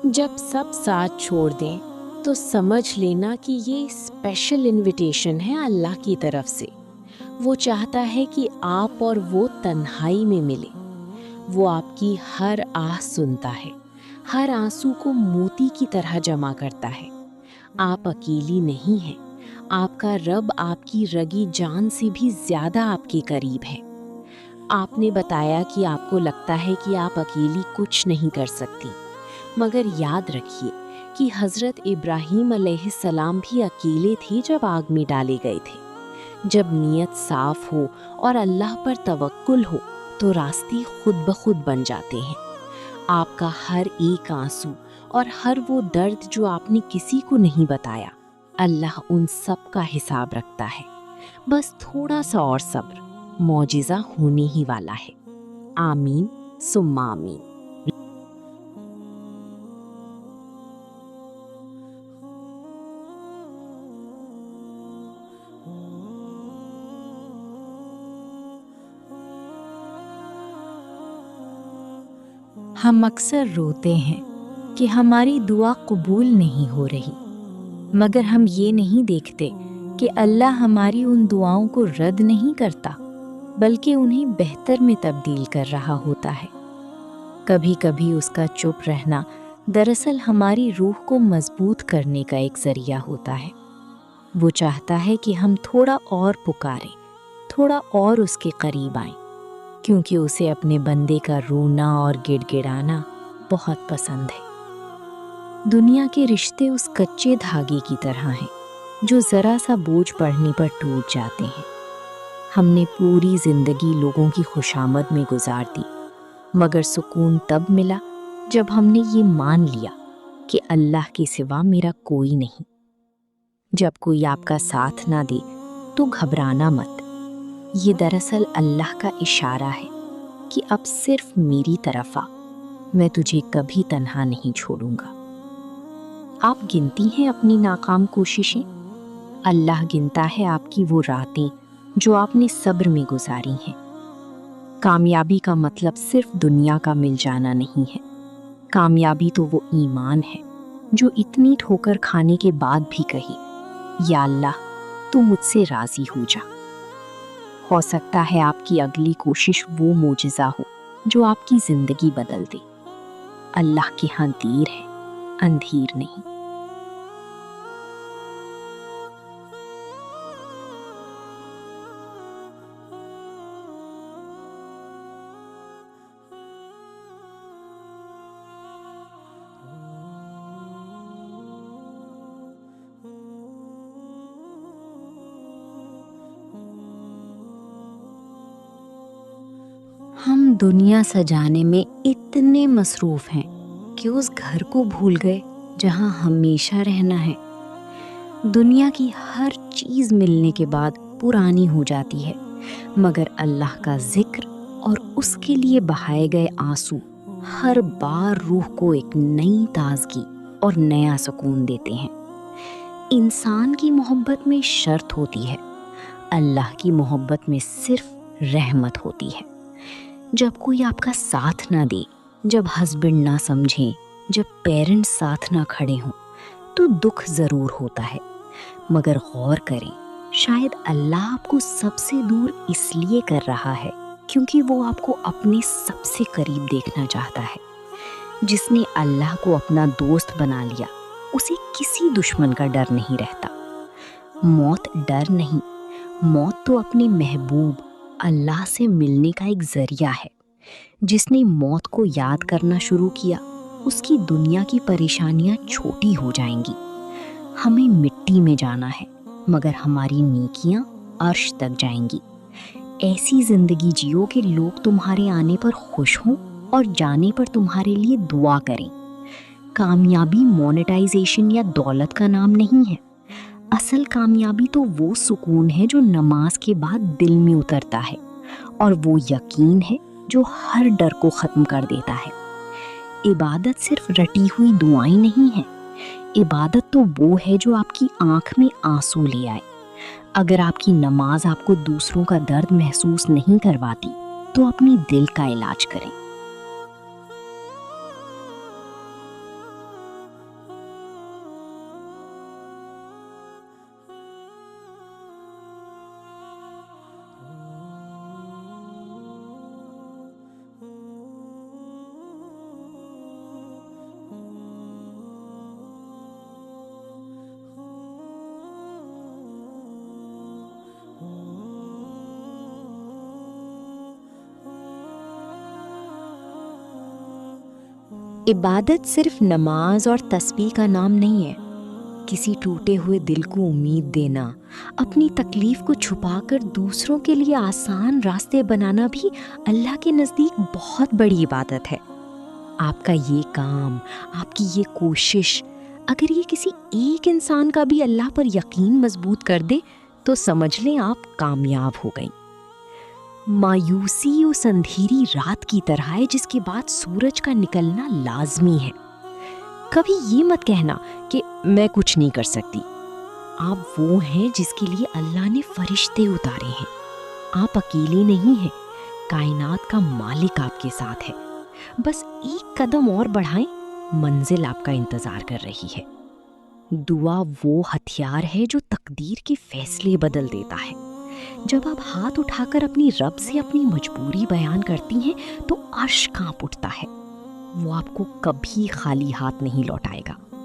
جب سب ساتھ چھوڑ دیں تو سمجھ لینا کہ یہ اسپیشل انویٹیشن ہے اللہ کی طرف سے۔ وہ چاہتا ہے کہ آپ اور وہ تنہائی میں ملے۔ وہ آپ کی ہر آہ سنتا ہے، ہر آنسو کو موتی کی طرح جمع کرتا ہے۔ آپ اکیلی نہیں ہیں، آپ کا رب آپ کی رگی جان سے بھی زیادہ آپ کے قریب ہے۔ آپ نے بتایا کہ آپ کو لگتا ہے کہ آپ اکیلی کچھ نہیں کر سکتی، مگر یاد رکھیے کہ حضرت ابراہیم علیہ السلام بھی اکیلے تھے جب آگ میں ڈالے گئے تھے۔ جب نیت صاف ہو اور اللہ پر توکل ہو تو راستے خود بخود بن جاتے ہیں۔ آپ کا ہر ایک آنسو اور ہر وہ درد جو آپ نے کسی کو نہیں بتایا، اللہ ان سب کا حساب رکھتا ہے۔ بس تھوڑا سا اور صبر، معجزہ ہونے ہی والا ہے۔ آمین ثم آمین۔ ہم اکثر روتے ہیں کہ ہماری دعا قبول نہیں ہو رہی، مگر ہم یہ نہیں دیکھتے کہ اللہ ہماری ان دعاؤں کو رد نہیں کرتا، بلکہ انہیں بہتر میں تبدیل کر رہا ہوتا ہے۔ کبھی کبھی اس کا چپ رہنا دراصل ہماری روح کو مضبوط کرنے کا ایک ذریعہ ہوتا ہے۔ وہ چاہتا ہے کہ ہم تھوڑا اور پکاریں، تھوڑا اور اس کے قریب آئیں، کیونکہ اسے اپنے بندے کا رونا اور گڑ گڑانا بہت پسند ہے۔ دنیا کے رشتے اس کچے دھاگے کی طرح ہیں جو ذرا سا بوجھ پڑنے پر ٹوٹ جاتے ہیں۔ ہم نے پوری زندگی لوگوں کی خوشامد میں گزار دی، مگر سکون تب ملا جب ہم نے یہ مان لیا کہ اللہ کے سوا میرا کوئی نہیں۔ جب کوئی آپ کا ساتھ نہ دے تو گھبرانا مت، یہ دراصل اللہ کا اشارہ ہے کہ اب صرف میری طرف آ، میں تجھے کبھی تنہا نہیں چھوڑوں گا۔ آپ گنتی ہیں اپنی ناکام کوششیں، اللہ گنتا ہے آپ کی وہ راتیں جو آپ نے صبر میں گزاری ہیں۔ کامیابی کا مطلب صرف دنیا کا مل جانا نہیں ہے، کامیابی تو وہ ایمان ہے جو اتنی ٹھوکر کھانے کے بعد بھی کہے، یا اللہ تو مجھ سے راضی ہو جا۔ ہو سکتا ہے آپ کی اگلی کوشش وہ معجزہ ہو جو آپ کی زندگی بدل دے۔ اللہ کے ہاں دیر ہے، اندھیر نہیں۔ ہم دنیا سجانے میں اتنے مصروف ہیں کہ اس گھر کو بھول گئے جہاں ہمیشہ رہنا ہے۔ دنیا کی ہر چیز ملنے کے بعد پرانی ہو جاتی ہے، مگر اللہ کا ذکر اور اس کے لیے بہائے گئے آنسو ہر بار روح کو ایک نئی تازگی اور نیا سکون دیتے ہیں۔ انسان کی محبت میں شرط ہوتی ہے، اللہ کی محبت میں صرف رحمت ہوتی ہے۔ جب کوئی آپ کا ساتھ نہ دے، جب ہسبینڈ نہ سمجھیں، جب پیرنٹس ساتھ نہ کھڑے ہوں تو دکھ ضرور ہوتا ہے، مگر غور کریں، شاید اللہ آپ کو سب سے دور اس لیے کر رہا ہے کیونکہ وہ آپ کو اپنے سب سے قریب دیکھنا چاہتا ہے۔ جس نے اللہ کو اپنا دوست بنا لیا اسے کسی دشمن کا ڈر نہیں رہتا۔ موت ڈر نہیں، موت تو اپنے محبوب اللہ سے ملنے کا ایک ذریعہ ہے۔ جس نے موت کو یاد کرنا شروع کیا اس کی دنیا کی پریشانیاں چھوٹی ہو جائیں گی۔ ہمیں مٹی میں جانا ہے مگر ہماری نیکیاں عرش تک جائیں گی۔ ایسی زندگی جیو کہ لوگ تمہارے آنے پر خوش ہوں اور جانے پر تمہارے لیے دعا کریں۔ کامیابی مونیٹائزیشن یا دولت کا نام نہیں ہے، اصل کامیابی تو وہ سکون ہے جو نماز کے بعد دل میں اترتا ہے، اور وہ یقین ہے جو ہر ڈر کو ختم کر دیتا ہے۔ عبادت صرف رٹی ہوئی دعائیں نہیں ہیں، عبادت تو وہ ہے جو آپ کی آنکھ میں آنسو لے آئے۔ اگر آپ کی نماز آپ کو دوسروں کا درد محسوس نہیں کرواتی تو اپنی دل کا علاج کریں۔ عبادت صرف نماز اور تسبیح کا نام نہیں ہے۔ کسی ٹوٹے ہوئے دل کو امید دینا، اپنی تکلیف کو چھپا کر دوسروں کے لیے آسان راستے بنانا بھی اللہ کے نزدیک بہت بڑی عبادت ہے۔ آپ کا یہ کام، آپ کی یہ کوشش، اگر یہ کسی ایک انسان کا بھی اللہ پر یقین مضبوط کر دے تو سمجھ لیں آپ کامیاب ہو گئیں۔ مایوسی اس اندھیری رات کی طرح ہے جس کے بعد سورج کا نکلنا لازمی ہے۔ کبھی یہ مت کہنا کہ میں کچھ نہیں کر سکتی۔ آپ وہ ہیں جس کے لیے اللہ نے فرشتے اتارے ہیں۔ آپ اکیلے نہیں ہیں، کائنات کا مالک آپ کے ساتھ ہے۔ بس ایک قدم اور بڑھائیں، منزل آپ کا انتظار کر رہی ہے۔ دعا وہ ہتھیار ہے جو تقدیر کے فیصلے بدل دیتا ہے۔ جب آپ ہاتھ اٹھا کر اپنی رب سے اپنی مجبوری بیان کرتی ہیں تو عرش کانپ اٹھتا ہے۔ وہ آپ کو کبھی خالی ہاتھ نہیں لوٹائے گا۔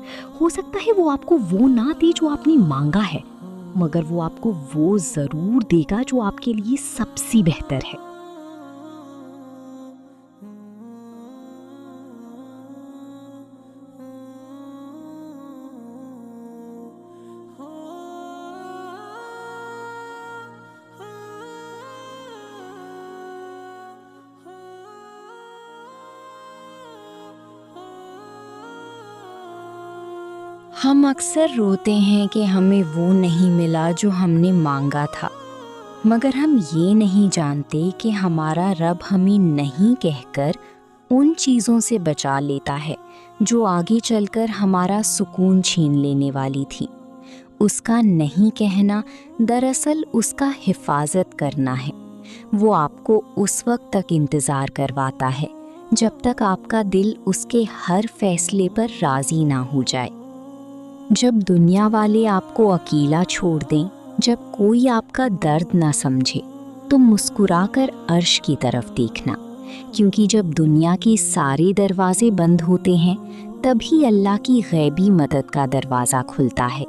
ہو سکتا ہے وہ آپ کو وہ نہ دے جو آپ نے مانگا ہے، مگر وہ آپ کو وہ ضرور دے گا جو آپ کے لیے سب سے بہتر ہے۔ ہم اکثر روتے ہیں کہ ہمیں وہ نہیں ملا جو ہم نے مانگا تھا، مگر ہم یہ نہیں جانتے کہ ہمارا رب ہمیں نہیں کہہ کر ان چیزوں سے بچا لیتا ہے جو آگے چل کر ہمارا سکون چھین لینے والی تھی۔ اس کا نہیں کہنا دراصل اس کا حفاظت کرنا ہے۔ وہ آپ کو اس وقت تک انتظار کرواتا ہے جب تک آپ کا دل اس کے ہر فیصلے پر راضی نہ ہو جائے۔ جب دنیا والے آپ کو اکیلا چھوڑ دیں، جب کوئی آپ کا درد نہ سمجھے، تو مسکرا کر عرش کی طرف دیکھنا، کیونکہ جب دنیا کے سارے دروازے بند ہوتے ہیں تبھی اللہ کی غیبی مدد کا دروازہ کھلتا ہے۔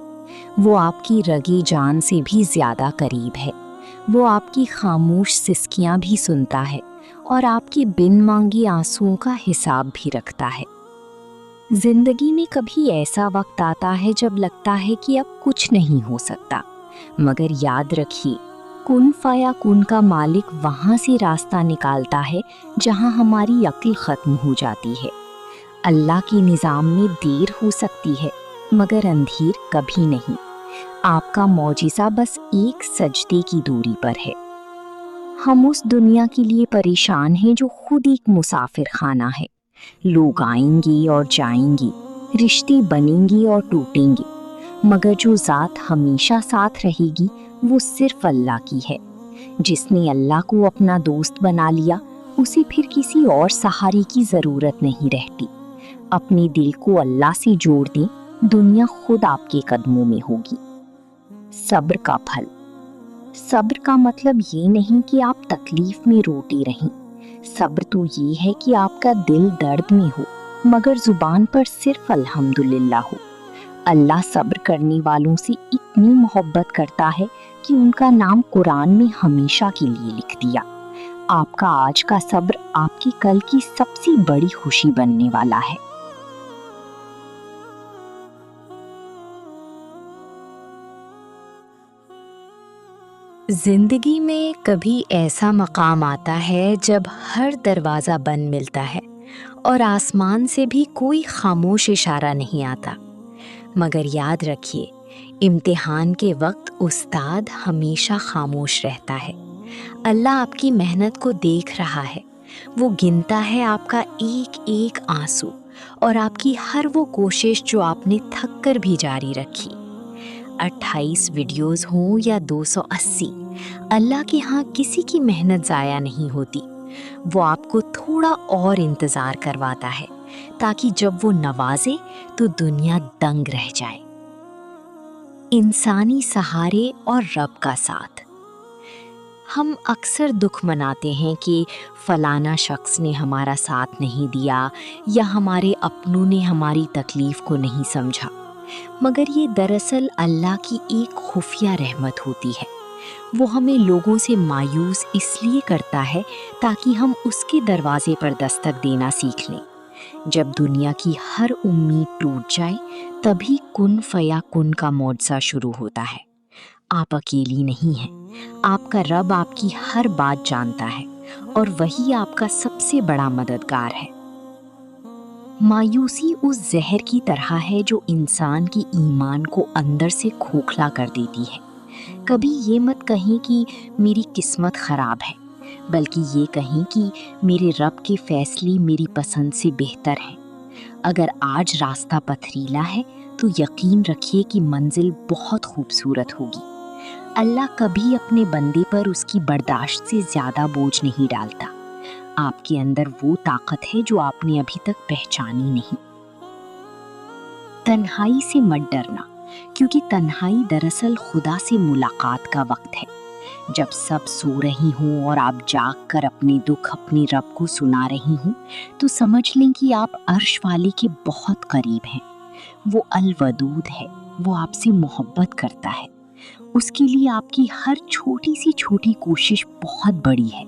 وہ آپ کی رگی جان سے بھی زیادہ قریب ہے۔ وہ آپ کی خاموش سسکیاں بھی سنتا ہے اور آپ کے بن مانگے آنسوؤں کا حساب بھی رکھتا ہے۔ زندگی میں کبھی ایسا وقت آتا ہے جب لگتا ہے کہ اب کچھ نہیں ہو سکتا، مگر یاد رکھیے، کن فیا کن کا مالک وہاں سے راستہ نکالتا ہے جہاں ہماری عقل ختم ہو جاتی ہے۔ اللہ کے نظام میں دیر ہو سکتی ہے، مگر اندھیر کبھی نہیں۔ آپ کا معجزہ بس ایک سجدے کی دوری پر ہے۔ ہم اس دنیا کے لیے پریشان ہیں جو خود ایک مسافر خانہ ہے۔ لوگ آئیں گے اور جائیں گے، رشتے بنیں گے اور ٹوٹیں گے، مگر جو ذات ہمیشہ ساتھ رہے گی وہ صرف اللہ کی ہے۔ جس نے اللہ کو اپنا دوست بنا لیا، اسے پھر کسی اور سہارے کی ضرورت نہیں رہتی۔ اپنے دل کو اللہ سے جوڑ دیں، دنیا خود آپ کے قدموں میں ہوگی۔ صبر کا پھل۔ صبر کا مطلب یہ نہیں کہ آپ تکلیف میں روتی رہیں۔ صبر تو یہ ہے کہ آپ کا دل درد میں ہو مگر زبان پر صرف الحمدللہ ہو۔ اللہ صبر کرنے والوں سے اتنی محبت کرتا ہے کہ ان کا نام قرآن میں ہمیشہ کے لیے لکھ دیا۔ آپ کا آج کا صبر آپ کی کل کی سب سے بڑی خوشی بننے والا ہے۔ زندگی میں کبھی ایسا مقام آتا ہے جب ہر دروازہ بند ملتا ہے اور آسمان سے بھی کوئی خاموش اشارہ نہیں آتا، مگر یاد رکھیے، امتحان کے وقت استاد ہمیشہ خاموش رہتا ہے۔ اللہ آپ کی محنت کو دیکھ رہا ہے، وہ گنتا ہے آپ کا ایک ایک آنسو اور آپ کی ہر وہ کوشش جو آپ نے تھک کر بھی جاری رکھی۔ 28 ویڈیوز ہوں یا 280، اللہ کے ہاں کسی کی محنت ضائع نہیں ہوتی۔ وہ آپ کو تھوڑا اور انتظار کرواتا ہے تاکہ جب وہ نوازے تو دنیا دنگ رہ جائے۔ انسانی سہارے اور رب کا ساتھ۔ ہم اکثر دکھ مناتے ہیں کہ فلانا شخص نے ہمارا ساتھ نہیں دیا یا ہمارے اپنوں نے ہماری تکلیف کو نہیں سمجھا، مگر یہ دراصل اللہ کی ایک خفیہ رحمت ہوتی ہے۔ وہ ہمیں لوگوں سے مایوس اس لیے کرتا ہے تاکہ ہم اس کے دروازے پر دستک دینا سیکھ لیں۔ جب دنیا کی ہر امید ٹوٹ جائے تبھی کن فیا کن کا معجزہ شروع ہوتا ہے۔ آپ اکیلی نہیں ہیں، آپ کا رب آپ کی ہر بات جانتا ہے اور وہی آپ کا سب سے بڑا مددگار ہے۔ مایوسی اس زہر کی طرح ہے جو انسان کی ایمان کو اندر سے کھوکھلا کر دیتی ہے۔ کبھی یہ مت کہیں کہ میری قسمت خراب ہے، بلکہ یہ کہیں کہ میرے رب کے فیصلے میری پسند سے بہتر ہیں۔ اگر آج راستہ پتھریلا ہے تو یقین رکھیے کہ منزل بہت خوبصورت ہوگی۔ اللہ کبھی اپنے بندے پر اس کی برداشت سے زیادہ بوجھ نہیں ڈالتا۔ آپ کے اندر وہ طاقت ہے جو آپ نے ابھی تک پہچانی نہیں۔ تنہائی سے مت ڈرنا، کیونکہ تنہائی دراصل خدا سے ملاقات کا وقت ہے۔ جب سب سو رہی ہوں اور آپ جاگ کر اپنے دکھ اپنے رب کو سنا رہی ہوں تو سمجھ لیں کہ آپ عرش والے کے بہت قریب ہیں۔ وہ الودود ہے، وہ آپ سے محبت کرتا ہے۔ اس کے لیے آپ کی ہر چھوٹی سی چھوٹی کوشش بہت بڑی ہے۔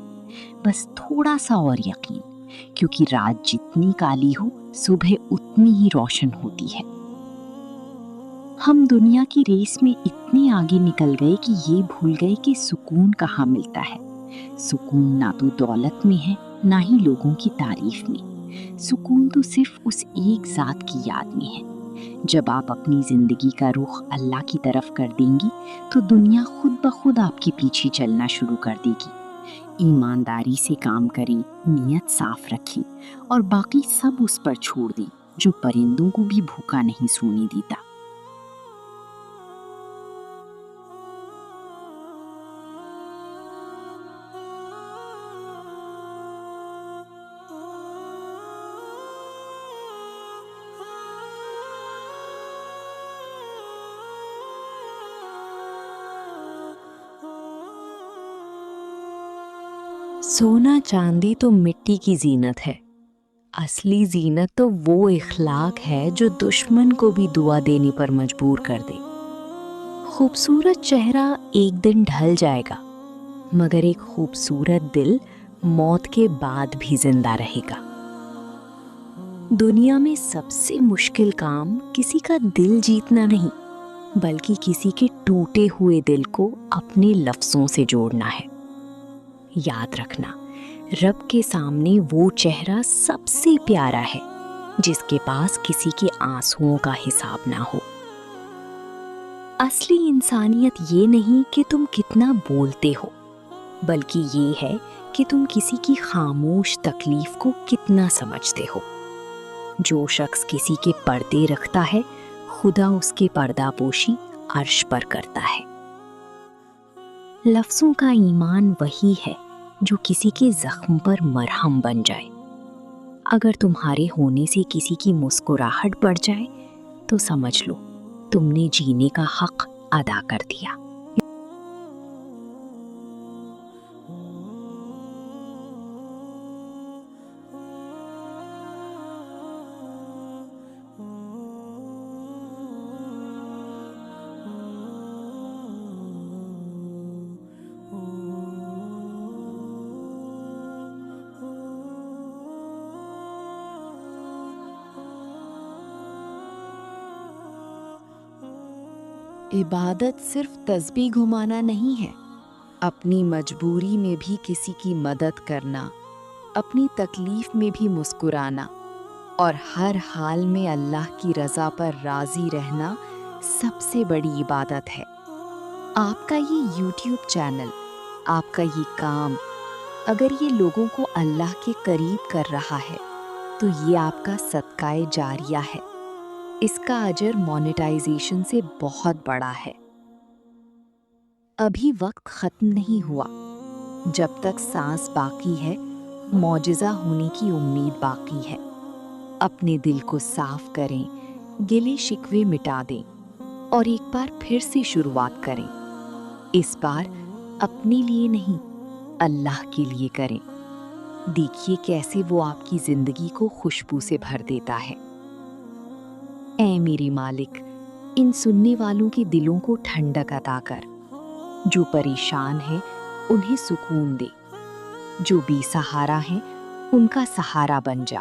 بس تھوڑا سا اور یقین، کیونکہ رات جتنی کالی ہو صبح اتنی ہی روشن ہوتی ہے۔ ہم دنیا کی ریس میں اتنے آگے نکل گئے کہ یہ بھول گئے کہ سکون کہاں ملتا ہے۔ سکون نہ تو دولت میں ہے، نہ ہی لوگوں کی تعریف میں۔ سکون تو صرف اس ایک ذات کی یاد میں ہے۔ جب آپ اپنی زندگی کا رخ اللہ کی طرف کر دیں گی تو دنیا خود بخود آپ کے پیچھے چلنا شروع کر دے گی۔ ایمانداری سے کام کریں، نیت صاف رکھیں اور باقی سب اس پر چھوڑ دیں جو پرندوں کو بھی بھوکا نہیں سونے دیتا۔ سونا چاندی تو مٹی کی زینت ہے، اصلی زینت تو وہ اخلاق ہے جو دشمن کو بھی دعا دینے پر مجبور کر دے۔ خوبصورت چہرہ ایک دن ڈھل جائے گا، مگر ایک خوبصورت دل موت کے بعد بھی زندہ رہے گا۔ دنیا میں سب سے مشکل کام کسی کا دل جیتنا نہیں، بلکہ کسی کے ٹوٹے ہوئے دل کو اپنے لفظوں سے جوڑنا ہے۔ یاد رکھنا، رب کے سامنے وہ چہرہ سب سے پیارا ہے جس کے پاس کسی کے آنسوؤں کا حساب نہ ہو۔ اصلی انسانیت یہ نہیں کہ تم کتنا بولتے ہو، بلکہ یہ ہے کہ تم کسی کی خاموش تکلیف کو کتنا سمجھتے ہو۔ جو شخص کسی کے پردے رکھتا ہے، خدا اس کے پردہ پوشی عرش پر کرتا ہے۔ لفظوں کا ایمان وہی ہے جو کسی کے زخم پر مرہم بن جائے۔ اگر تمہارے ہونے سے کسی کی مسکراہٹ بڑھ جائے تو سمجھ لو تم نے جینے کا حق ادا کر دیا۔ عبادت صرف تسبیح گھمانا نہیں ہے، اپنی مجبوری میں بھی کسی کی مدد کرنا، اپنی تکلیف میں بھی مسکرانا اور ہر حال میں اللہ کی رضا پر راضی رہنا سب سے بڑی عبادت ہے۔ آپ کا یہ یوٹیوب چینل، آپ کا یہ کام، اگر یہ لوگوں کو اللہ کے قریب کر رہا ہے تو یہ آپ کا صدقہ جاریہ ہے۔ اس کا اجر مونیٹائزیشن سے بہت بڑا ہے۔ ابھی وقت ختم نہیں ہوا۔ جب تک سانس باقی ہے، معجزہ ہونے کی امید باقی ہے۔ اپنے دل کو صاف کریں، گلے شکوے مٹا دیں اور ایک بار پھر سے شروعات کریں۔ اس بار اپنے لیے نہیں، اللہ کے لیے کریں۔ دیکھیے کیسے وہ آپ کی زندگی کو خوشبو سے بھر دیتا ہے۔ اے میرے مالک، ان سننے والوں کے دلوں کو ٹھنڈک عطا کر۔ جو پریشان ہیں انہیں سکون دے، جو بے سہارا ہیں ان کا سہارا بن جا۔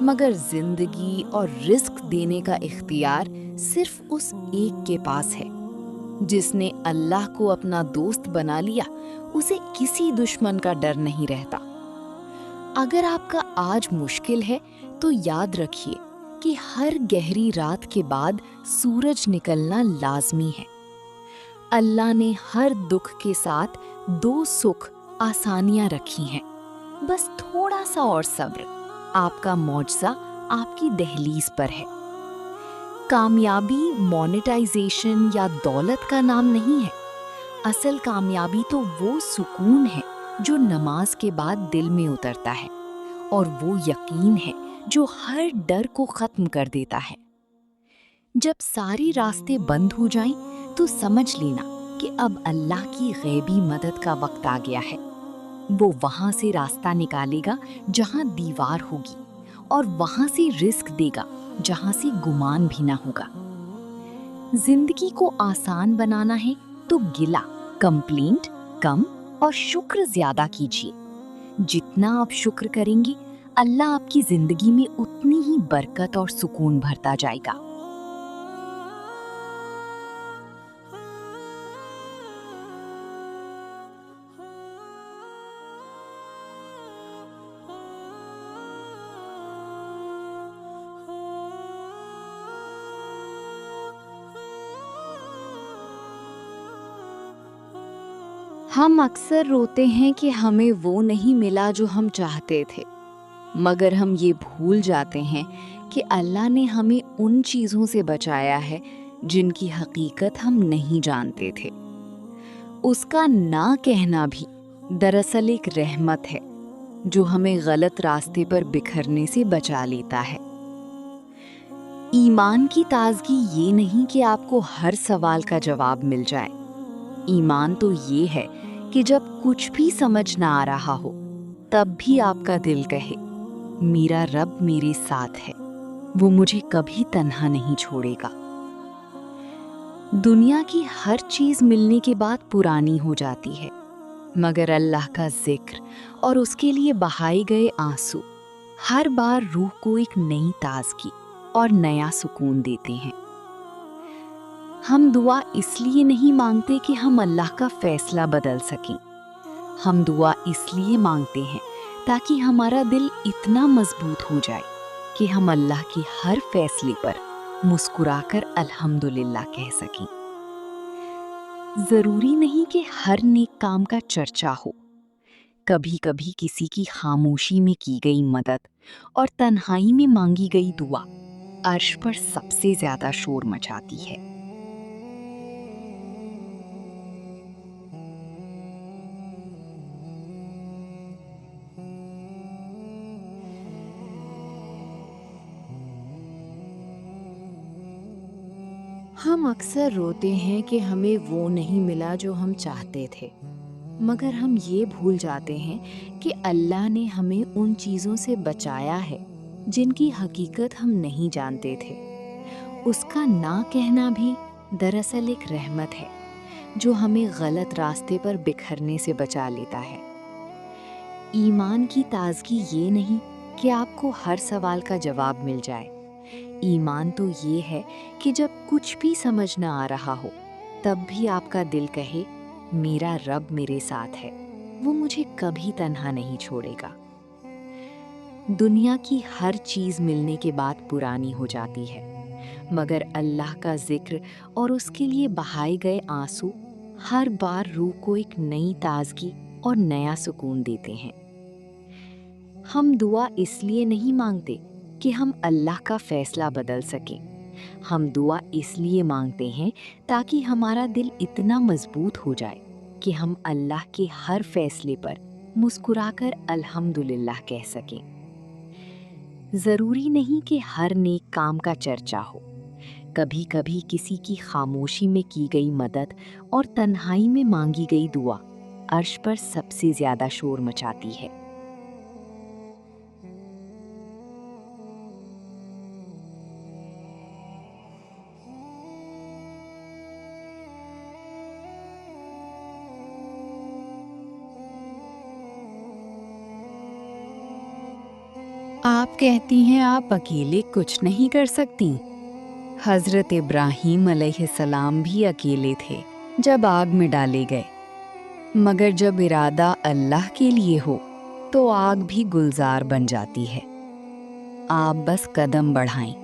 مگر زندگی اور رزق دینے کا اختیار صرف اس ایک کے پاس ہے۔ جس نے اللہ کو اپنا دوست بنا لیا، اسے کسی دشمن کا ڈر نہیں رہتا۔ اگر آپ کا آج مشکل ہے تو یاد رکھیے کہ ہر گہری رات کے بعد سورج نکلنا لازمی ہے۔ اللہ نے ہر دکھ کے ساتھ 2 سکھ آسانیاں رکھی ہیں، بس تھوڑا سا اور صبر۔ آپ کا معجزہ آپ کی دہلیز پر ہے۔ کامیابی مونیٹائزیشن یا دولت کا نام نہیں ہے۔ اصل کامیابی تو وہ سکون ہے جو نماز کے بعد دل میں اترتا ہے، اور وہ یقین ہے جو ہر ڈر کو ختم کر دیتا ہے۔ جب سارے راستے بند ہو جائیں تو سمجھ لینا کہ اب اللہ کی غیبی مدد کا وقت آ گیا ہے۔ وہ وہاں سے راستہ نکالے گا جہاں دیوار ہوگی، اور وہاں سے رزق دے گا جہاں سے گمان بھی نہ ہوگا۔ زندگی کو آسان بنانا ہے تو گلہ، کمپلینٹ کم اور شکر زیادہ کیجیے۔ جتنا آپ شکر کریں گے، اللہ آپ کی زندگی میں اتنی ہی برکت اور سکون بھرتا جائے گا۔ ہم اکثر روتے ہیں کہ ہمیں وہ نہیں ملا جو ہم چاہتے تھے، مگر ہم یہ بھول جاتے ہیں کہ اللہ نے ہمیں ان چیزوں سے بچایا ہے جن کی حقیقت ہم نہیں جانتے تھے۔ اس کا نہ کہنا بھی دراصل ایک رحمت ہے جو ہمیں غلط راستے پر بکھرنے سے بچا لیتا ہے۔ ایمان کی تازگی یہ نہیں کہ آپ کو ہر سوال کا جواب مل جائے۔ ایمان تو یہ ہے کہ جب کچھ بھی سمجھ نہ آ رہا ہو، تب بھی آپ کا دل کہے، میرا رب میرے ساتھ ہے، وہ مجھے کبھی تنہا نہیں چھوڑے گا۔ دنیا کی ہر چیز ملنے کے بعد پرانی ہو جاتی ہے، مگر اللہ کا ذکر اور اس کے لیے بہائے گئے آنسو ہر بار روح کو ایک نئی تازگی اور نیا سکون دیتے ہیں۔ ہم دعا اس لیے نہیں مانگتے کہ ہم اللہ کا فیصلہ بدل سکیں، ہم دعا اس لیے مانگتے ہیں تاکہ ہمارا دل اتنا مضبوط ہو جائے کہ ہم اللہ کے ہر فیصلے پر مسکرا کر الحمدللہ کہہ سکیں۔ ضروری نہیں کہ ہر نیک کام کا چرچا ہو، کبھی کبھی کسی کی خاموشی میں کی گئی مدد اور تنہائی میں مانگی گئی دعا عرش پر سب سے زیادہ شور مچاتی ہے۔ ہم اکثر روتے ہیں کہ ہمیں وہ نہیں ملا جو ہم چاہتے تھے، مگر ہم یہ بھول جاتے ہیں کہ اللہ نے ہمیں ان چیزوں سے بچایا ہے جن کی حقیقت ہم نہیں جانتے تھے۔ اس کا نہ کہنا بھی دراصل ایک رحمت ہے جو ہمیں غلط راستے پر بکھرنے سے بچا لیتا ہے۔ ایمان کی تازگی یہ نہیں کہ آپ کو ہر سوال کا جواب مل جائے۔ ایمان تو یہ ہے کہ جب کچھ بھی سمجھ نہ آ رہا ہو، تب بھی آپ کا دل کہے، میرا رب میرے ساتھ ہے، وہ مجھے کبھی تنہا نہیں چھوڑے گا۔ دنیا کی ہر چیز ملنے کے بعد پرانی ہو جاتی ہے، مگر اللہ کا ذکر اور اس کے لیے بہائے گئے آنسو ہر بار روح کو ایک نئی تازگی اور نیا سکون دیتے ہیں۔ ہم دعا اس لیے نہیں مانگتے کہ ہم اللہ کا فیصلہ بدل سکیں، ہم دعا اس لیے مانگتے ہیں تاکہ ہمارا دل اتنا مضبوط ہو جائے کہ ہم اللہ کے ہر فیصلے پر مسکرا کر الحمدللہ کہہ سکیں۔ ضروری نہیں کہ ہر نیک کام کا چرچا ہو، کبھی کبھی کسی کی خاموشی میں کی گئی مدد اور تنہائی میں مانگی گئی دعا عرش پر سب سے زیادہ شور مچاتی ہے۔ آپ کہتی ہیں آپ اکیلے کچھ نہیں کر سکتی؟ حضرت ابراہیم علیہ السلام بھی اکیلے تھے جب آگ میں ڈالے گئے، مگر جب ارادہ اللہ کے لیے ہو تو آگ بھی گلزار بن جاتی ہے۔ آپ بس قدم بڑھائیں،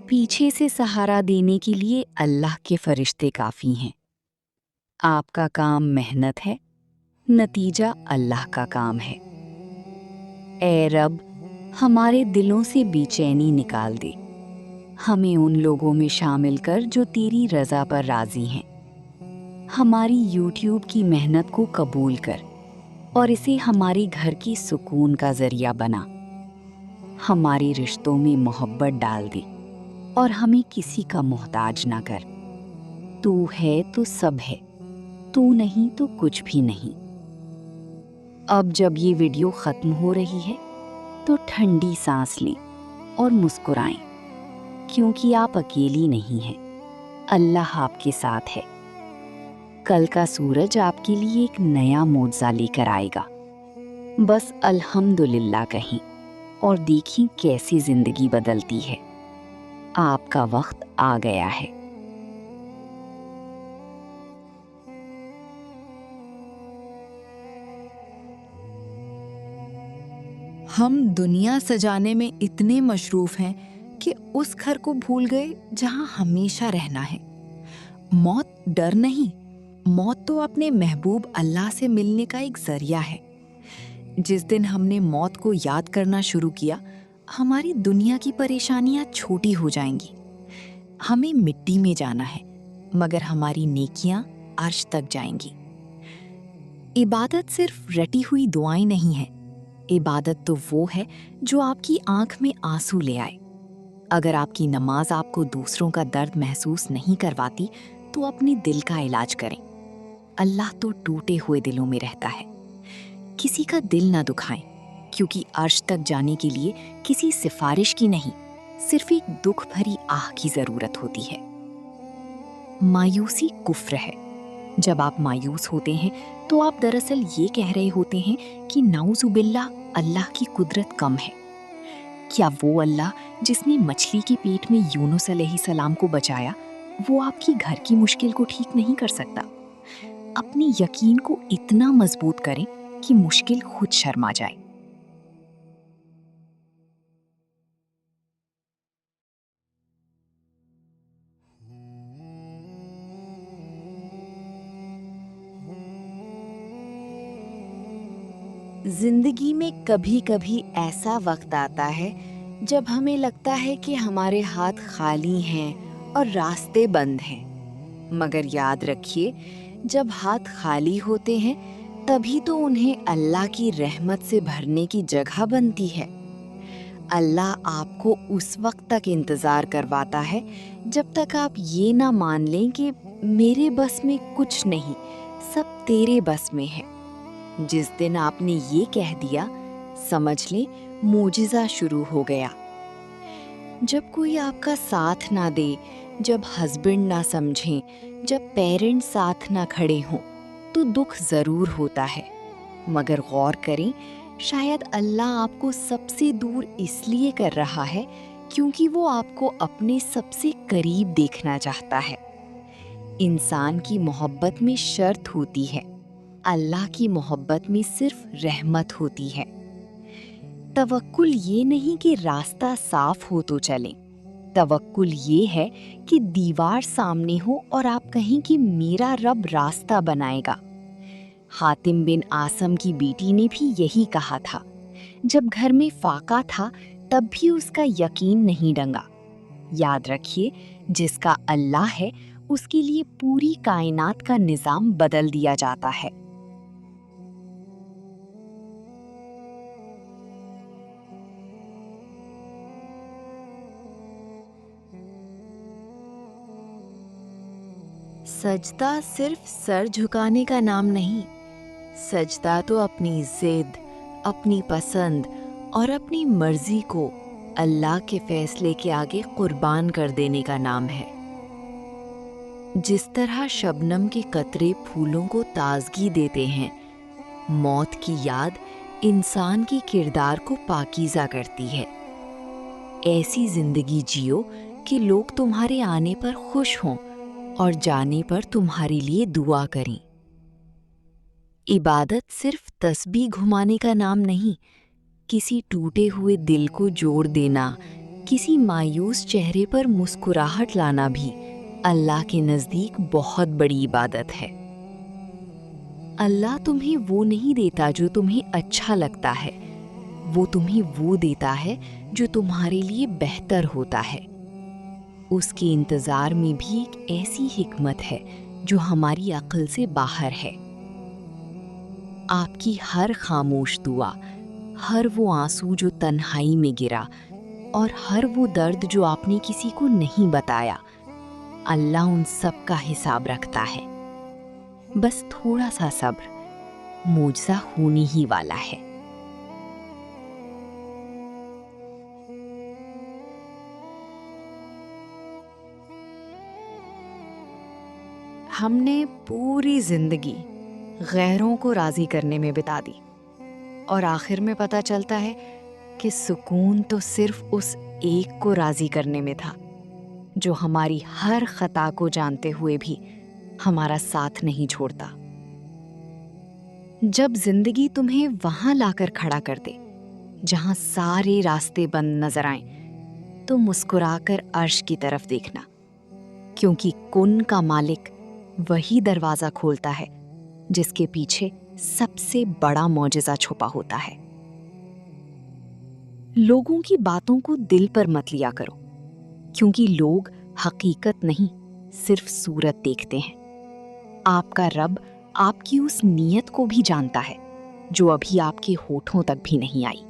پیچھے سے سہارا دینے کے لیے اللہ کے فرشتے کافی ہیں۔ آپ کا کام محنت ہے، نتیجہ اللہ کا کام ہے۔ اے رب، ہمارے دلوں سے بے چینی نکال دے، ہمیں ان لوگوں میں شامل کر جو تیری رضا پر راضی ہیں۔ ہماری یوٹیوب کی محنت کو قبول کر اور اسے ہمارے گھر کی سکون کا ذریعہ بنا۔ ہمارے رشتوں میں محبت ڈال دے اور ہمیں کسی کا محتاج نہ کر۔ تو ہے تو سب ہے، تو نہیں تو کچھ بھی نہیں۔ اب جب یہ ویڈیو ختم ہو رہی ہے تو ٹھنڈی سانس لیں اور مسکرائیں، کیونکہ آپ اکیلی نہیں ہیں، اللہ آپ کے ساتھ ہے۔ کل کا سورج آپ کے لیے ایک نیا معجزہ لے کر آئے گا۔ بس الحمدللہ کہیں اور دیکھیں کیسی زندگی بدلتی ہے۔ آپ کا وقت آ گیا ہے۔ ہم دنیا سجانے میں اتنے مصروف ہیں کہ اس گھر کو بھول گئے جہاں ہمیشہ رہنا ہے۔ موت ڈر نہیں، موت تو اپنے محبوب اللہ سے ملنے کا ایک ذریعہ ہے۔ جس دن ہم نے موت کو یاد کرنا شروع کیا، ہماری دنیا کی پریشانیاں چھوٹی ہو جائیں گی۔ ہمیں مٹی میں جانا ہے، مگر ہماری نیکیاں عرش تک جائیں گی۔ عبادت صرف رٹی ہوئی دعائیں نہیں ہیں، عبادت تو وہ ہے جو آپ کی آنکھ میں آنسو لے آئے۔ اگر آپ کی نماز آپ کو دوسروں کا درد محسوس نہیں کرواتی تو اپنے دل کا علاج کریں۔ اللہ تو ٹوٹے ہوئے دلوں میں رہتا ہے۔ کسی کا دل نہ دکھائیں، کیونکہ عرش تک جانے کے لیے کسی سفارش کی نہیں، صرف ایک دکھ بھری آہ کی ضرورت ہوتی ہے۔ مایوسی کفر ہے۔ جب آپ مایوس ہوتے ہیں تو آپ دراصل یہ کہہ رہے ہوتے ہیں کہ نعوذ باللہ، اللہ کی قدرت کم ہے۔ کیا وہ اللہ جس نے مچھلی کے پیٹ میں یونس علیہ السلام کو بچایا، وہ آپ کی گھر کی مشکل کو ٹھیک نہیں کر سکتا؟ اپنے یقین کو اتنا مضبوط کریں کہ مشکل خود شرما جائے۔ زندگی میں کبھی کبھی ایسا وقت آتا ہے جب ہمیں لگتا ہے کہ ہمارے ہاتھ خالی ہیں اور راستے بند ہیں، مگر یاد رکھیے، جب ہاتھ خالی ہوتے ہیں تبھی تو انہیں اللہ کی رحمت سے بھرنے کی جگہ بنتی ہے۔ اللہ آپ کو اس وقت تک انتظار کرواتا ہے جب تک آپ یہ نہ مان لیں کہ میرے بس میں کچھ نہیں، سب تیرے بس میں ہے۔ جس دن آپ نے یہ کہہ دیا، سمجھ لیں معجزہ شروع ہو گیا۔ جب کوئی آپ کا ساتھ نہ دے، جب ہسبینڈ نہ سمجھیں، جب پیرنٹ ساتھ نہ کھڑے ہوں تو دکھ ضرور ہوتا ہے، مگر غور کریں، شاید اللہ آپ کو سب سے دور اس لیے کر رہا ہے کیونکہ وہ آپ کو اپنے سب سے قریب دیکھنا چاہتا ہے۔ انسان کی محبت میں شرط ہوتی ہے، اللہ کی محبت میں صرف رحمت ہوتی ہے۔ توکل یہ نہیں کہ راستہ صاف ہو تو چلیں، توکل یہ ہے کہ دیوار سامنے ہو اور آپ کہیں کہ میرا رب راستہ بنائے گا۔ حاتم بن عاصم کی بیٹی نے بھی یہی کہا تھا۔ جب گھر میں فاقہ تھا تب بھی اس کا یقین نہیں ڈنگا۔ یاد رکھیے، جس کا اللہ ہے اس کے لیے پوری کائنات کا نظام بدل دیا جاتا ہے۔ سجدہ صرف سر جھکانے کا نام نہیں، سجدہ تو اپنی ضد، اپنی پسند اور اپنی مرضی کو اللہ کے فیصلے کے آگے قربان کر دینے کا نام ہے۔ جس طرح شبنم کے قطرے پھولوں کو تازگی دیتے ہیں، موت کی یاد انسان کے کردار کو پاکیزہ کرتی ہے۔ ایسی زندگی جیو کہ لوگ تمہارے آنے پر خوش ہوں اور جانے پر تمہارے لیے دعا کریں۔ عبادت صرف تسبیح گھمانے کا نام نہیں، کسی ٹوٹے ہوئے دل کو جوڑ دینا، کسی مایوس چہرے پر مسکراہٹ لانا بھی اللہ کے نزدیک بہت بڑی عبادت ہے۔ اللہ تمہیں وہ نہیں دیتا جو تمہیں اچھا لگتا ہے، وہ تمہیں وہ دیتا ہے جو تمہارے لیے بہتر ہوتا ہے۔ اس کے انتظار میں بھی ایک ایسی حکمت ہے جو ہماری عقل سے باہر ہے۔ آپ کی ہر خاموش دعا، ہر وہ آنسو جو تنہائی میں گرا، اور ہر وہ درد جو آپ نے کسی کو نہیں بتایا، اللہ ان سب کا حساب رکھتا ہے۔ بس تھوڑا سا صبر، معجزہ ہونے ہی والا ہے۔ ہم نے پوری زندگی غیروں کو راضی کرنے میں بتا دی، اور آخر میں پتہ چلتا ہے کہ سکون تو صرف اس ایک کو راضی کرنے میں تھا جو ہماری ہر خطا کو جانتے ہوئے بھی ہمارا ساتھ نہیں چھوڑتا۔ جب زندگی تمہیں وہاں لا کر کھڑا کر دے جہاں سارے راستے بند نظر آئیں، تو مسکرا کر عرش کی طرف دیکھنا، کیونکہ کن کا مالک وہی دروازہ کھولتا ہے جس کے پیچھے سب سے بڑا معجزہ چھپا ہوتا ہے۔ لوگوں کی باتوں کو دل پر مت لیا کرو، کیونکہ لوگ حقیقت نہیں صرف صورت دیکھتے ہیں۔ آپ کا رب آپ کی اس نیت کو بھی جانتا ہے جو ابھی آپ کے ہونٹوں تک بھی نہیں آئی۔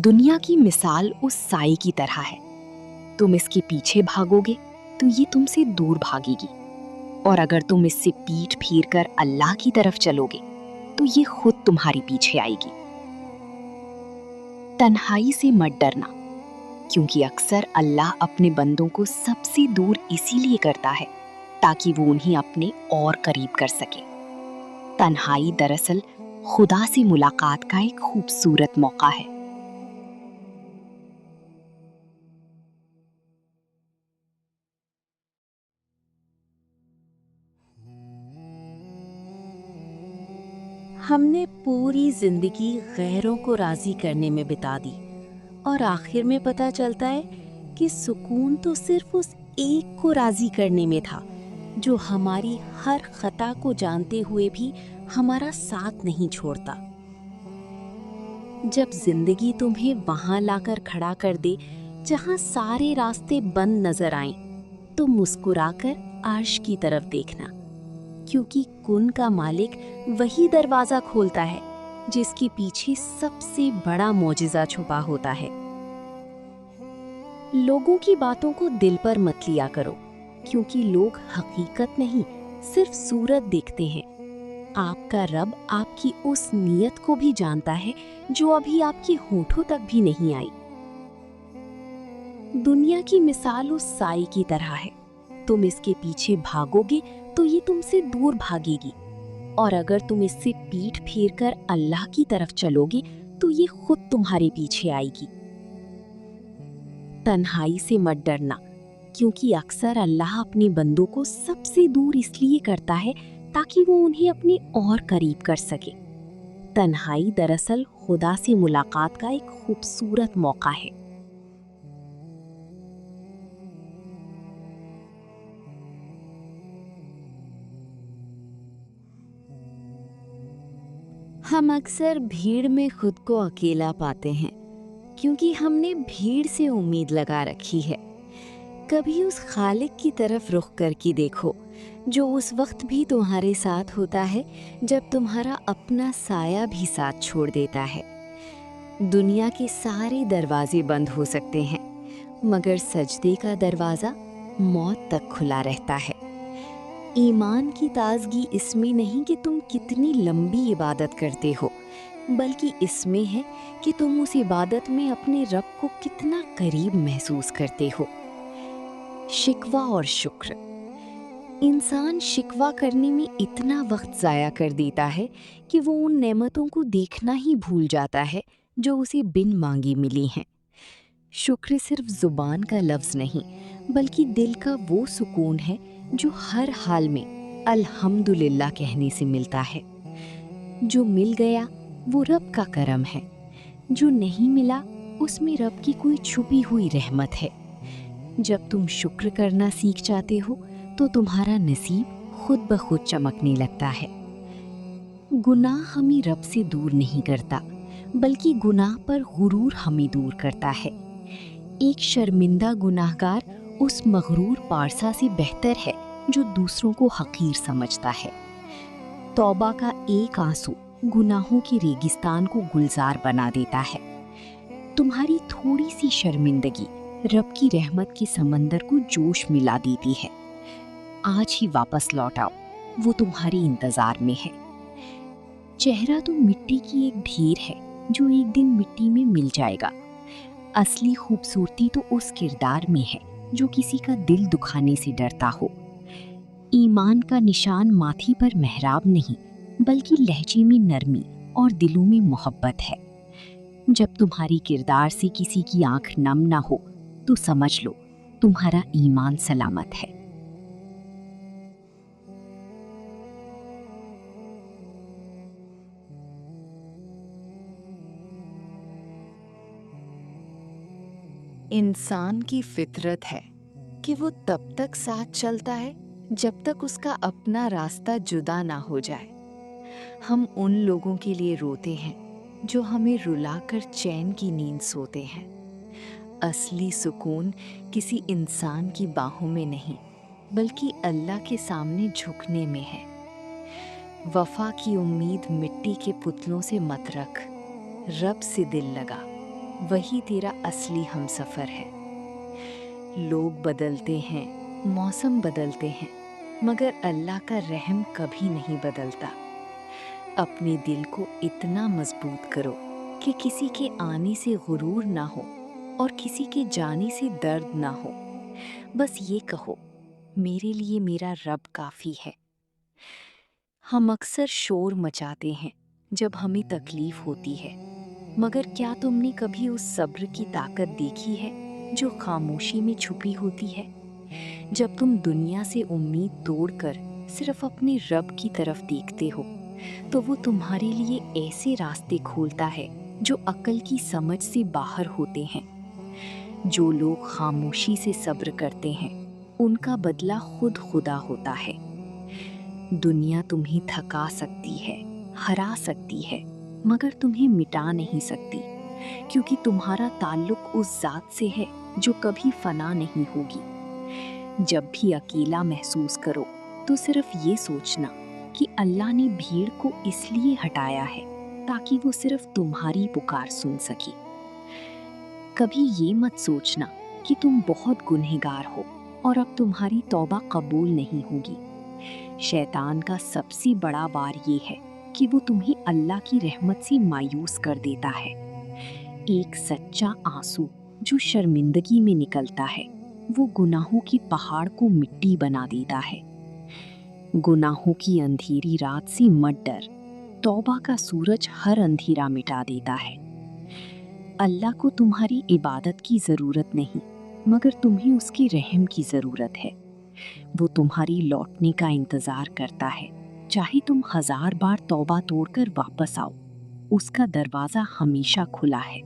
دنیا کی مثال اس سائے کی طرح ہے، تم اس کے پیچھے بھاگو گے تو یہ تم سے دور بھاگے گی، اور اگر تم اس سے پیٹھ پھیر کر اللہ کی طرف چلو گے تو یہ خود تمہاری پیچھے آئے گی۔ تنہائی سے مت ڈرنا، کیونکہ اکثر اللہ اپنے بندوں کو سب سے دور اسی لیے کرتا ہے تاکہ وہ انہیں اپنے اور قریب کر سکے۔ تنہائی دراصل خدا سے ملاقات کا ایک خوبصورت موقع ہے۔ ہم نے پوری زندگی غیروں کو راضی کرنے میں بتا دی، اور آخر میں پتہ چلتا ہے کہ سکون تو صرف اس ایک کو راضی کرنے میں تھا جو ہماری ہر خطا کو جانتے ہوئے بھی ہمارا ساتھ نہیں چھوڑتا۔ جب زندگی تمہیں وہاں لا کر کھڑا کر دے جہاں سارے راستے بند نظر آئیں، تو مسکرا کر عرش کی طرف دیکھنا، کیونکہ کن کا مالک وہی دروازہ کھولتا ہے جس کے پیچھے سب سے بڑا معجزہ چھپا ہوتا ہے۔ لوگوں کی باتوں کو دل پر مت لیا کرو، کیونکہ لوگ حقیقت نہیں صرف صورت دیکھتے ہیں۔ آپ کا رب آپ کی اس نیت کو بھی جانتا ہے جو ابھی آپ کے ہونٹوں تک بھی نہیں آئی۔ دنیا کی مثال اس سائے کی طرح ہے، تم اس کے پیچھے بھاگو گے تو یہ تم سے دور بھاگے گی، اور اگر تم اس سے پیٹھ پھیر کر اللہ کی طرف چلو گے تو یہ خود تمہارے پیچھے آئے گی۔ تنہائی سے مت ڈرنا، کیونکہ اکثر اللہ اپنے بندوں کو سب سے دور اس لیے کرتا ہے تاکہ وہ انہیں اپنے اور قریب کر سکے۔ تنہائی دراصل خدا سے ملاقات کا ایک خوبصورت موقع ہے۔ ہم اکثر بھیڑ میں خود کو اکیلا پاتے ہیں، کیونکہ ہم نے بھیڑ سے امید لگا رکھی ہے۔ کبھی اس خالق کی طرف رخ کر کے دیکھو جو اس وقت بھی تمہارے ساتھ ہوتا ہے جب تمہارا اپنا سایہ بھی ساتھ چھوڑ دیتا ہے۔ دنیا کے سارے دروازے بند ہو سکتے ہیں، مگر سجدے کا دروازہ موت تک کھلا رہتا ہے۔ ایمان کی تازگی اس میں نہیں کہ تم کتنی لمبی عبادت کرتے ہو، بلکہ اس میں ہے کہ تم اس عبادت میں اپنے رب کو کتنا قریب محسوس کرتے ہو۔ شکوہ اور شکر۔ انسان شکوہ کرنے میں اتنا وقت ضائع کر دیتا ہے کہ وہ ان نعمتوں کو دیکھنا ہی بھول جاتا ہے جو اسے بن مانگی ملی ہیں۔ شکر صرف زبان کا لفظ نہیں بلکہ دل کا وہ سکون ہے جو ہر حال میں الحمدللہ کہنے سے ملتا ہے۔ جو مل گیا وہ رب کا کرم ہے، جو نہیں ملا اس میں رب کی کوئی چھپی ہوئی رحمت ہے۔ جب تم شکر کرنا سیکھ جاتے ہو تو تمہارا نصیب خود بخود چمکنے لگتا ہے۔ گناہ ہمیں رب سے دور نہیں کرتا بلکہ گناہ پر غرور ہمیں دور کرتا ہے۔ ایک شرمندہ گناہگار اس مغرور پارسا سے بہتر ہے جو دوسروں کو حقیر سمجھتا ہے۔ توبہ کا ایک آنسو گناہوں کے ریگستان کو گلزار بنا دیتا ہے۔ تمہاری تھوڑی سی شرمندگی رب کی رحمت کے سمندر کو جوش ملا دیتی ہے۔ آج ہی واپس لوٹ آؤ، وہ تمہاری انتظار میں ہے۔ چہرہ تو مٹی کی ایک ڈھیر ہے جو ایک دن مٹی میں مل جائے گا۔ اصلی خوبصورتی تو اس کردار میں ہے جو کسی کا دل دکھانے سے ڈرتا ہو۔ ایمان کا نشان ماتھی پر محراب نہیں بلکہ لہجے میں نرمی اور دلوں میں محبت ہے۔ جب تمہاری کردار سے کسی کی آنکھ نم نہ ہو تو سمجھ لو تمہارا ایمان سلامت ہے۔ انسان کی فطرت ہے کہ وہ تب تک ساتھ چلتا ہے جب تک اس کا اپنا راستہ جدا نہ ہو جائے۔ ہم ان لوگوں کے لیے روتے ہیں جو ہمیں رلا کر چین کی نیند سوتے ہیں۔ اصلی سکون کسی انسان کی باہوں میں نہیں بلکہ اللہ کے سامنے جھکنے میں ہے۔ وفا کی امید مٹی کے پتلوں سے مت رکھ، رب سے دل لگا، وہی تیرا اصلی ہم سفر ہے۔ لوگ بدلتے ہیں، موسم بدلتے ہیں، مگر اللہ کا رحم کبھی نہیں بدلتا۔ اپنے دل کو اتنا مضبوط کرو کہ کسی کے آنے سے غرور نہ ہو اور کسی کے جانے سے درد نہ ہو۔ بس یہ کہو، میرے لیے میرا رب کافی ہے۔ ہم اکثر شور مچاتے ہیں جب ہمیں تکلیف ہوتی ہے، مگر کیا تم نے کبھی اس صبر کی طاقت دیکھی ہے جو خاموشی میں چھپی ہوتی ہے؟ جب تم دنیا سے امید توڑ کر صرف اپنے رب کی طرف دیکھتے ہو تو وہ تمہارے لیے ایسے راستے کھولتا ہے جو عقل کی سمجھ سے باہر ہوتے ہیں۔ جو لوگ خاموشی سے صبر کرتے ہیں ان کا بدلہ خود خدا ہوتا ہے۔ دنیا تمہیں تھکا سکتی ہے، ہرا سکتی ہے، مگر تمہیں مٹا نہیں سکتی، کیونکہ تمہارا تعلق اس ذات سے ہے جو کبھی فنا نہیں ہوگی۔ جب بھی اکیلا محسوس کرو تو صرف یہ سوچنا کہ اللہ نے بھیڑ کو اس لیے ہٹایا ہے تاکہ وہ صرف تمہاری پکار سن سکے۔ کبھی یہ مت سوچنا کہ تم بہت گنہگار ہو اور اب تمہاری توبہ قبول نہیں ہوگی۔ شیطان کا سب سے بڑا وار یہ ہے کہ وہ تمہیں اللہ کی رحمت سے مایوس کر دیتا ہے۔ ایک سچا آنسو جو شرمندگی میں نکلتا ہے وہ گناہوں کی پہاڑ کو مٹی بنا دیتا ہے۔ گناہوں کی اندھیری رات سے مت ڈر، توبہ کا سورج ہر اندھیرا مٹا دیتا ہے۔ اللہ کو تمہاری عبادت کی ضرورت نہیں مگر تمہیں اس کے رحم کی ضرورت ہے۔ وہ تمہاری لوٹنے کا انتظار کرتا ہے، چاہے تم 1000 بار توبہ توڑ کر واپس آؤ، اس کا دروازہ ہمیشہ کھلا ہے۔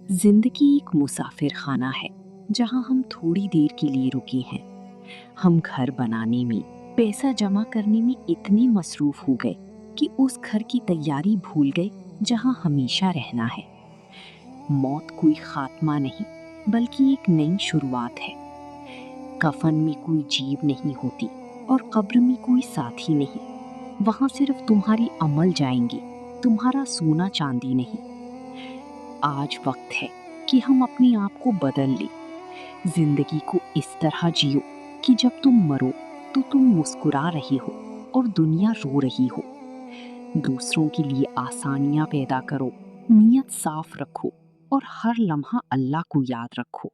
زندگی ایک مسافر خانہ ہے جہاں ہم تھوڑی دیر کے لیے رکے ہیں۔ ہم گھر بنانے میں، پیسہ جمع کرنے میں اتنے مصروف ہو گئے کہ اس گھر کی تیاری بھول گئے جہاں ہمیشہ رہنا ہے۔ موت کوئی خاتمہ نہیں بلکہ ایک نئی شروعات ہے۔ کفن میں کوئی جیب نہیں ہوتی اور قبر میں کوئی ساتھی نہیں، وہاں صرف تمہاری عمل جائیں گے، تمہارا سونا چاندی نہیں۔ آج وقت ہے کہ ہم اپنے آپ کو بدل لیں، زندگی کو اس طرح جیو کہ جب تم مرو تو تم مسکرا رہے ہو اور دنیا رو رہی ہو۔ دوسروں کے لیے آسانیاں پیدا کرو، نیت صاف رکھو اور ہر لمحہ اللہ کو یاد رکھو۔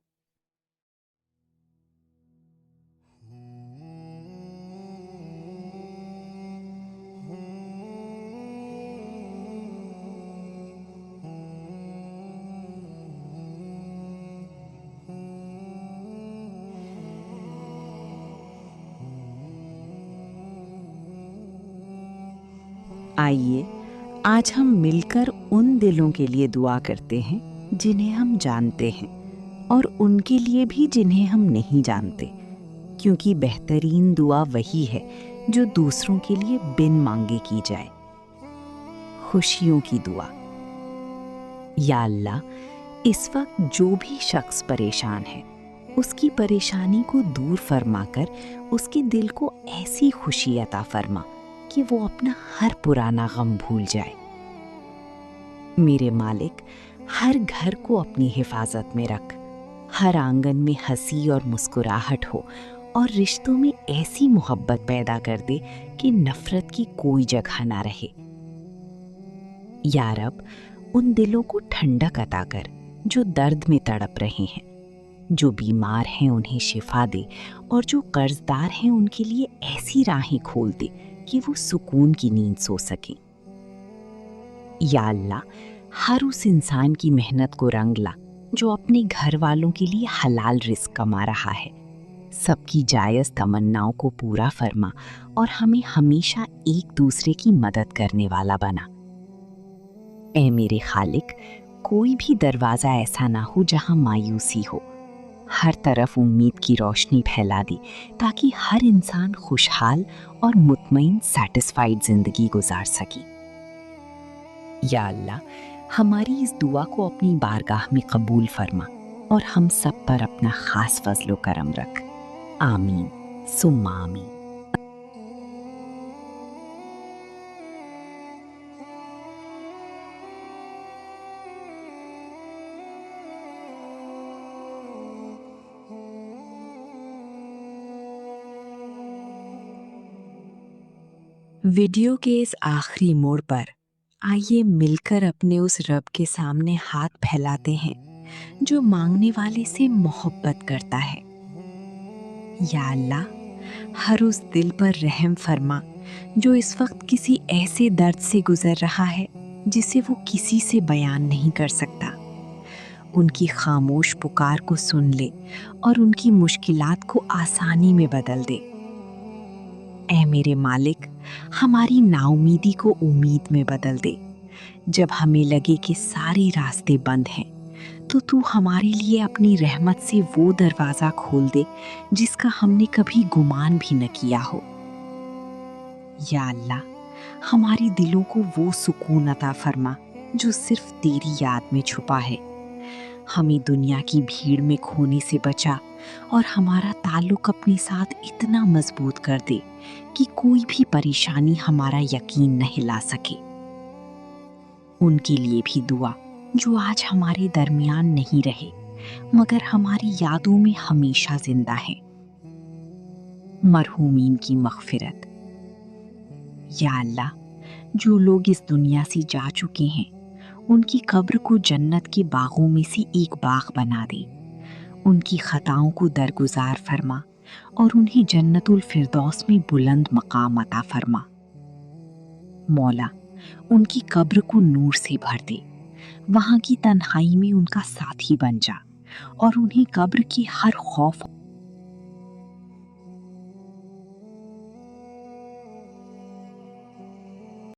آئیے آج ہم مل کر ان دلوں کے لیے دعا کرتے ہیں جنہیں ہم جانتے ہیں، اور ان کے لیے بھی جنہیں ہم نہیں جانتے، کیونکہ بہترین دعا وہی ہے جو دوسروں کے لیے بن مانگے کی جائے۔ خوشیوں کی دعا۔ یا اللہ، اس وقت جو بھی شخص پریشان ہے اس کی پریشانی کو دور فرما کر اس کے دل کو ایسی خوشی عطا فرما کہ وہ اپنا ہر پرانا غم بھول جائے۔ میرے مالک، ہر گھر کو اپنی حفاظت میں رکھ، ہر آنگن میں ہنسی اور مسکراہٹ ہو، اور رشتوں میں ایسی محبت پیدا کر دے کہ نفرت کی کوئی جگہ نہ رہے۔ یا رب، ان دلوں کو ٹھنڈک عطا کر جو درد میں تڑپ رہے ہیں، جو بیمار ہیں انہیں شفا دے، اور جو قرض دار ہیں ان کے لیے ایسی راہیں کھول دے کہ وہ سکون کی نیند سو سکیں۔ یا اللہ، ہر اس انسان کی محنت کو رنگ لا جو اپنے گھر والوں کے لیے حلال رزق کما رہا ہے، سب کی جائز تمناؤں کو پورا فرما اور ہمیں ہمیشہ ایک دوسرے کی مدد کرنے والا بنا۔ اے میرے خالق، کوئی بھی دروازہ ایسا نہ ہو جہاں مایوسی ہو، ہر طرف امید کی روشنی پھیلا دی تاکہ ہر انسان خوشحال اور مطمئن سیٹسفائیڈ زندگی گزار سکے۔ یا اللہ، ہماری اس دعا کو اپنی بارگاہ میں قبول فرما اور ہم سب پر اپنا خاص فضل و کرم رکھ۔ آمین ثم آمین۔ ویڈیو کے اس آخری موڑ پر آئیے مل کر اپنے اس رب کے سامنے ہاتھ پھیلاتے ہیں جو مانگنے والے سے محبت کرتا ہے۔ یا اللہ، ہر اس دل پر رحم فرما جو اس وقت کسی ایسے درد سے گزر رہا ہے جسے وہ کسی سے بیان نہیں کر سکتا۔ ان کی خاموش پکار کو سن لے اور ان کی مشکلات کو آسانی میں بدل دے۔ اے میرے مالک، ہماری نا امیدی کو امید میں بدل دے۔ جب ہمیں لگے کہ سارے راستے بند ہیں تو ہمارے لیے اپنی رحمت سے وہ دروازہ کھول دے جس کا ہم نے کبھی گمان بھی نہ کیا ہو۔ یا اللہ، ہماری دلوں کو وہ سکون عطا فرما جو صرف تیری یاد میں چھپا ہے۔ ہمیں دنیا کی بھیڑ میں کھونے سے بچا اور ہمارا تعلق اپنے ساتھ اتنا مضبوط کر دے کہ کوئی بھی پریشانی ہمارا یقین نہ ہلا سکے۔ ان کے لیے بھی دعا جو آج ہمارے درمیان نہیں رہے مگر ہماری یادوں میں ہمیشہ زندہ ہے۔ مرحومین کی مغفرت۔ یا اللہ، جو لوگ اس دنیا سے جا چکے ہیں ان کی قبر کو جنت کے باغوں میں سے ایک باغ بنا دے، ان کی خطاؤں کو درگزار فرما اور انہیں جنت الفردوس میں بلند مقام عطا فرما۔ مولا، ان کی قبر کو نور سے بھر دے، وہاں کی تنہائی میں ان کا ساتھی بن جا اور انہیں قبر کے ہر خوف